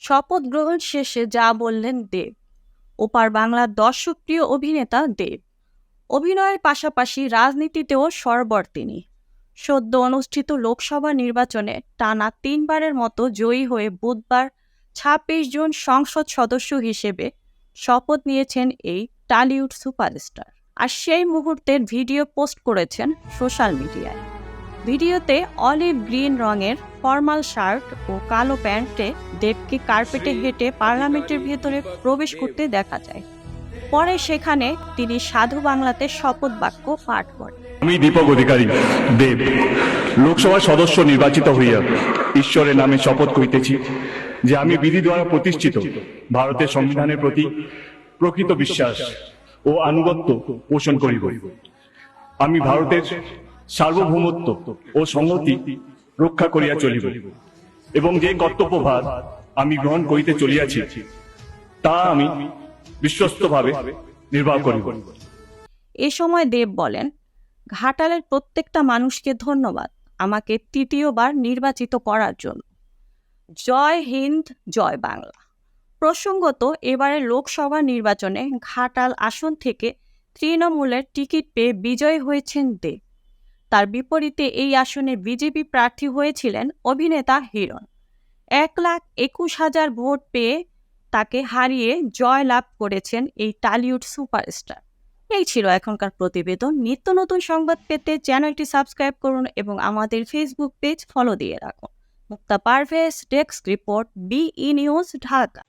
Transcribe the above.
শপথ গ্রহণ শেষে যা বললেন দেব। ওপার বাংলার দর্শকপ্রিয় অভিনেতা দেব অভিনয়ের পাশাপাশি রাজনীতিতেও সরবর তিনি। সদ্য অনুষ্ঠিত লোকসভা নির্বাচনে টানা 3বারের মতো জয়ী হয়ে বুধবার 26 জন সংসদ সদস্য হিসেবে শপথ নিয়েছেন এই টলিউড সুপারস্টার। আর সেই মুহূর্তের ভিডিও পোস্ট করেছেন সোশ্যাল মিডিয়ায়। ভিডিওতে অলিভ গ্রিন রঙের ফর্মাল শার্ট ও কালো প্যান্টে দেবকে কার্পেটে হেঁটে পার্লামেন্টের ভেতরে প্রবেশ করতে দেখা যায়। পরে সেখানে তিনি সাধু বাংলাতে শপথ বাক্য পাঠ করেন। আমি দীপক অধিকারী দেব লোকসভা সদস্য নির্বাচিত হইয়া ঈশ্বরের নামে শপথ করিতেছি যে আমি বিধি দ্বারা প্রতিষ্ঠিত ভারতের সংবিধানের প্রতি প্রকৃত বিশ্বাস ও আনুগত্য পোষণ করিব। আমি ভারতের সার্বভৌমত্ব ও সংহতি রক্ষা করিয়া চলিব এবং যে কর্তব্যভার আমি গ্রহণ করিতে চলিয়াছি তা আমি বিশ্বস্তভাবে নির্বাহ করিব। এ সময় দেব বলেন, ঘাটালের প্রত্যেকটা মানুষকে ধন্যবাদ আমাকে তৃতীয়বার নির্বাচিত করার জন্য। জয় হিন্দ, জয় বাংলা। প্রসঙ্গত, এবারের লোকসভা নির্বাচনে ঘাটাল আসন থেকে তৃণমূলের টিকিট পেয়ে বিজয়ী হয়েছেন দেব। তার বিপরীতে এই আসনে বিজেপি প্রার্থী হয়েছিলেন অভিনেতা হিরণ। 1,21,000 ভোট পেয়ে তাকে হারিয়ে জয় লাভ করেছেন এই টলিউড সুপারস্টার। এই ছিল এখনকার প্রতিবেদন। নিত্য নতুন সংবাদ পেতে চ্যানেলটি সাবস্ক্রাইব করুন এবং আমাদের ফেসবুক পেজ ফলো দিয়ে রাখুন। Mukta Parvez, desk report, BE news, Dhaka.